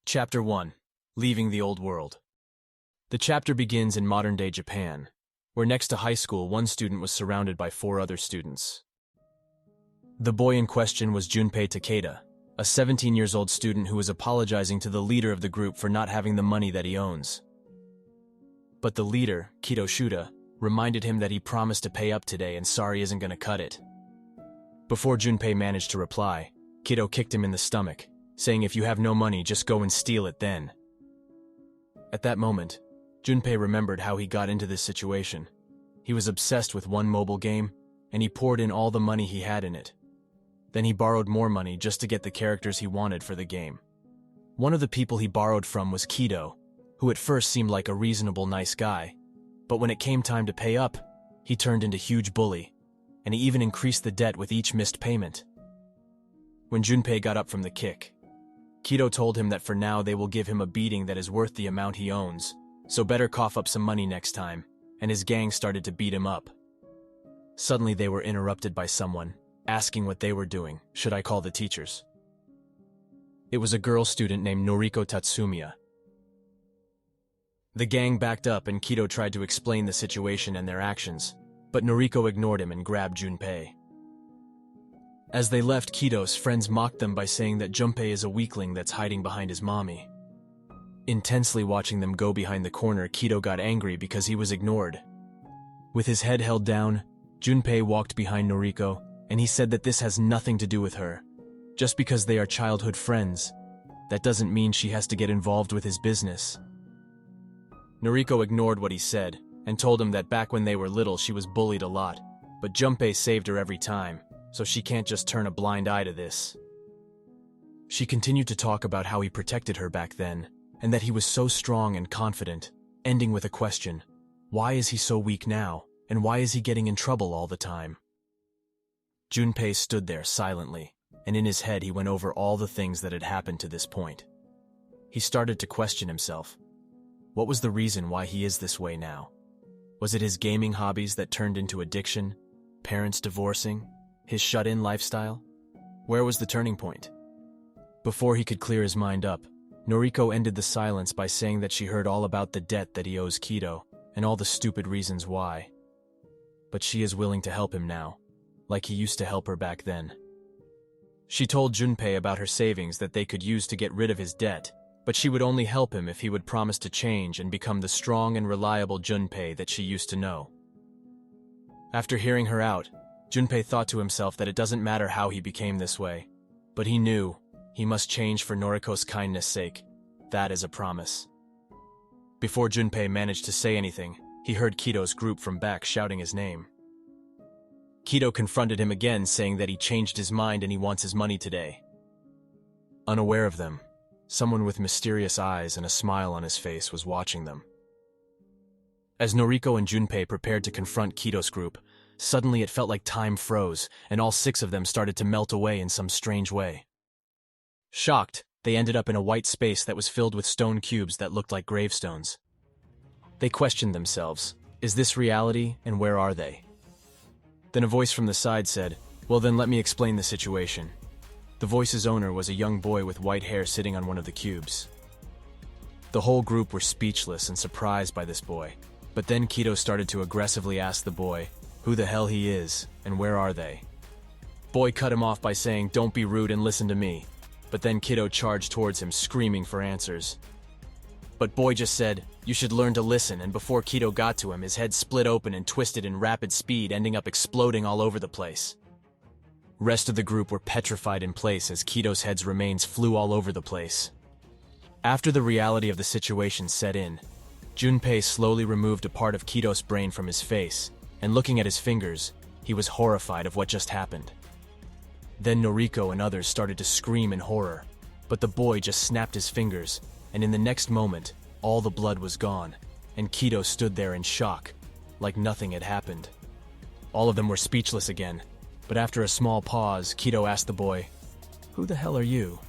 Chapter 1. Leaving the Old World. The chapter begins in modern-day Japan, where next to high school one student was surrounded by 4 other students. The boy in question was Junpei Takeda, a 17-year-old student who was apologizing to the leader of the group for not having the money that he owns. But the leader, Kido Shuda, reminded him that he promised to pay up today and sorry isn't gonna cut it. Before Junpei managed to reply, Kido kicked him in the stomach, saying if you have no money, just go and steal it then. At that moment, Junpei remembered how he got into this situation. He was obsessed with one mobile game, and he poured in all the money he had in it. Then he borrowed more money just to get the characters he wanted for the game. One of the people he borrowed from was Kido, who at first seemed like a reasonable, nice guy, but when it came time to pay up, he turned into a huge bully, and he even increased the debt with each missed payment. When Junpei got up from the kick, Kido told him that for now they will give him a beating that is worth the amount he owns, so better cough up some money next time, and his gang started to beat him up. Suddenly they were interrupted by someone, asking what they were doing. Should I call the teachers? It was a girl student named Noriko Tatsumiya. The gang backed up and Kido tried to explain the situation and their actions, but Noriko ignored him and grabbed Junpei. As they left, Kido's friends mocked them by saying that Junpei is a weakling that's hiding behind his mommy. Intensely watching them go behind the corner, Kido got angry because he was ignored. With his head held down, Junpei walked behind Noriko, and he said that this has nothing to do with her. Just because they are childhood friends, that doesn't mean she has to get involved with his business. Noriko ignored what he said, and told him that back when they were little she was bullied a lot, but Junpei saved her every time, so she can't just turn a blind eye to this. She continued to talk about how he protected her back then, and that he was so strong and confident, ending with a question: why is he so weak now, and why is he getting in trouble all the time? Junpei stood there silently, and in his head he went over all the things that had happened to this point. He started to question himself. What was the reason why he is this way now? Was it his gaming hobbies that turned into addiction, parents divorcing, his shut-in lifestyle? Where was the turning point? Before he could clear his mind up, Noriko ended the silence by saying that she heard all about the debt that he owes Kido, and all the stupid reasons why. But she is willing to help him now, like he used to help her back then. She told Junpei about her savings that they could use to get rid of his debt, but she would only help him if he would promise to change and become the strong and reliable Junpei that she used to know. After hearing her out, Junpei thought to himself that it doesn't matter how he became this way, but he knew he must change for Noriko's kindness' sake. That is a promise. Before Junpei managed to say anything, he heard Kido's group from back shouting his name. Kido confronted him again, saying that he changed his mind and he wants his money today. Unaware of them, someone with mysterious eyes and a smile on his face was watching them. As Noriko and Junpei prepared to confront Kido's group, suddenly it felt like time froze, and all 6 of them started to melt away in some strange way. Shocked, they ended up in a white space that was filled with stone cubes that looked like gravestones. They questioned themselves, is this reality, and where are they? Then a voice from the side said, well then let me explain the situation. The voice's owner was a young boy with white hair sitting on one of the cubes. The whole group were speechless and surprised by this boy, but then Kido started to aggressively ask the boy who the hell he is, and where are they? Boy cut him off by saying, don't be rude and listen to me, but then Kido charged towards him screaming for answers. But boy just said, you should learn to listen, and before Kido got to him, his head split open and twisted in rapid speed, ending up exploding all over the place. Rest of the group were petrified in place as Kido's head's remains flew all over the place. After the reality of the situation set in, Junpei slowly removed a part of Kido's brain from his face, and looking at his fingers, he was horrified of what just happened. Then Noriko and others started to scream in horror, but the boy just snapped his fingers, and in the next moment, all the blood was gone, and Kido stood there in shock, like nothing had happened. All of them were speechless again, but after a small pause, Kido asked the boy, who the hell are you?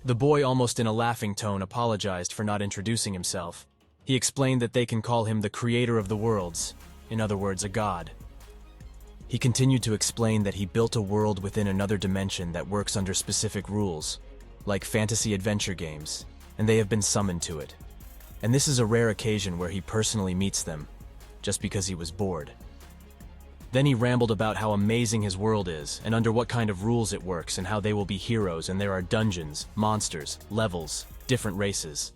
The boy, almost in a laughing tone, apologized for not introducing himself. He explained that they can call him the creator of the worlds, in other words, a god. He continued to explain that he built a world within another dimension that works under specific rules, like fantasy adventure games, and they have been summoned to it. And this is a rare occasion where he personally meets them, just because he was bored. Then he rambled about how amazing his world is, and under what kind of rules it works, and how they will be heroes, and there are dungeons, monsters, levels, different races.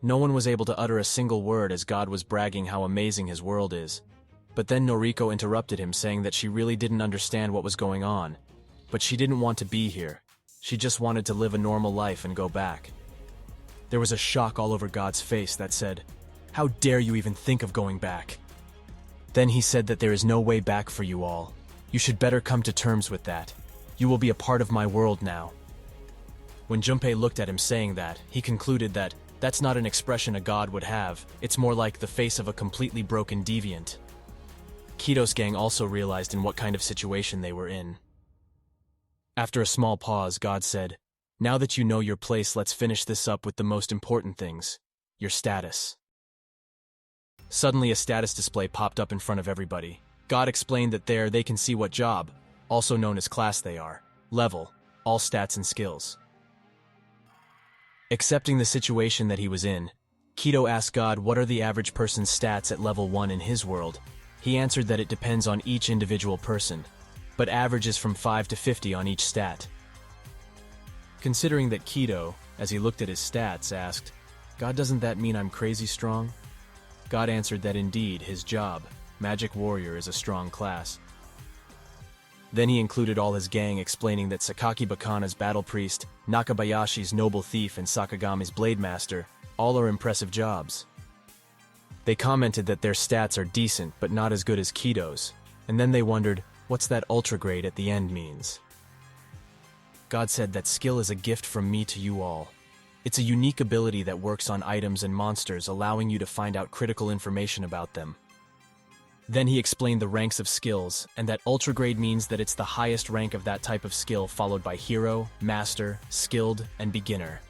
No one was able to utter a single word as God was bragging how amazing his world is. But then Noriko interrupted him, saying that she really didn't understand what was going on. But she didn't want to be here. She just wanted to live a normal life and go back. There was a shock all over God's face that said, "How dare you even think of going back?" Then he said that there is no way back for you all. You should better come to terms with that. You will be a part of my world now. When Junpei looked at him saying that, he concluded that that's not an expression a god would have. It's more like the face of a completely broken deviant. Kido's gang also realized in what kind of situation they were in. After a small pause, God said, "Now that you know your place, let's finish this up with the most important things, your status." Suddenly a status display popped up in front of everybody. God explained that there they can see what job, also known as class, they are, level, all stats and skills. Accepting the situation that he was in, Kido asked God what are the average person's stats at level 1 in his world. He answered that it depends on each individual person, but averages from 5 to 50 on each stat. Considering that Kido, as he looked at his stats, asked, "God, doesn't that mean I'm crazy strong?" God answered that indeed, his job, Magic Warrior, is a strong class. Then he included all his gang, explaining that Sakaki Bakana's Battle Priest, Nakabayashi's Noble Thief, and Sakagami's Blade Master, all are impressive jobs. They commented that their stats are decent, but not as good as Kido's, and then they wondered, what's that ultra grade at the end means? God said that skill is a gift from me to you all. It's a unique ability that works on items and monsters, allowing you to find out critical information about them. Then he explained the ranks of skills, and that ultra grade means that it's the highest rank of that type of skill, followed by hero, master, skilled, and beginner.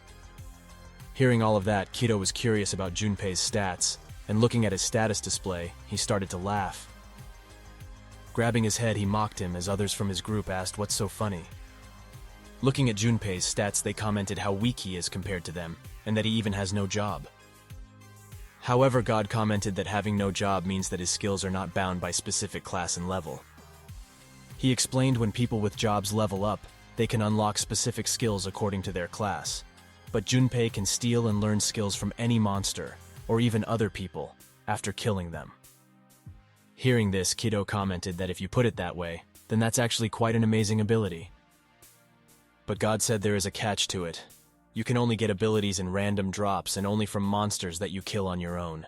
Hearing all of that, Kido was curious about Junpei's stats, and looking at his status display, he started to laugh. Grabbing his head, he mocked him as others from his group asked, "What's so funny?" Looking at Junpei's stats, they commented how weak he is compared to them, and that he even has no job. However, God commented that having no job means that his skills are not bound by specific class and level. He explained when people with jobs level up, they can unlock specific skills according to their class. But Junpei can steal and learn skills from any monster, or even other people, after killing them. Hearing this, Kido commented that if you put it that way, then that's actually quite an amazing ability. But God said there is a catch to it. You can only get abilities in random drops and only from monsters that you kill on your own.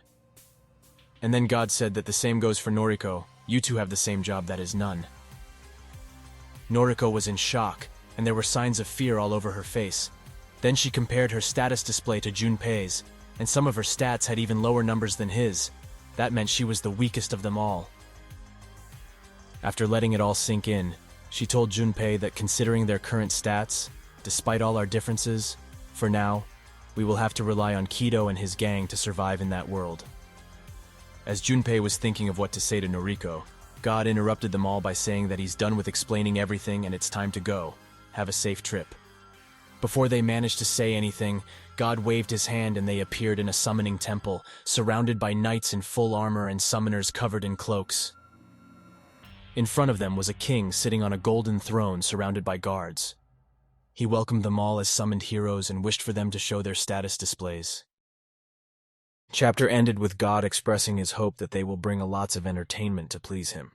And then God said that the same goes for Noriko. You two have the same job, that is none. Noriko was in shock, and there were signs of fear all over her face. Then she compared her status display to Junpei's, and some of her stats had even lower numbers than his. That meant she was the weakest of them all. After letting it all sink in, she told Junpei that considering their current stats, despite all our differences, for now, we will have to rely on Kido and his gang to survive in that world. As Junpei was thinking of what to say to Noriko, God interrupted them all by saying that he's done with explaining everything and it's time to go. Have a safe trip. Before they managed to say anything, God waved his hand and they appeared in a summoning temple, surrounded by knights in full armor and summoners covered in cloaks. In front of them was a king sitting on a golden throne surrounded by guards. He welcomed them all as summoned heroes and wished for them to show their status displays. Chapter ended with God expressing his hope that they will bring lots of entertainment to please him.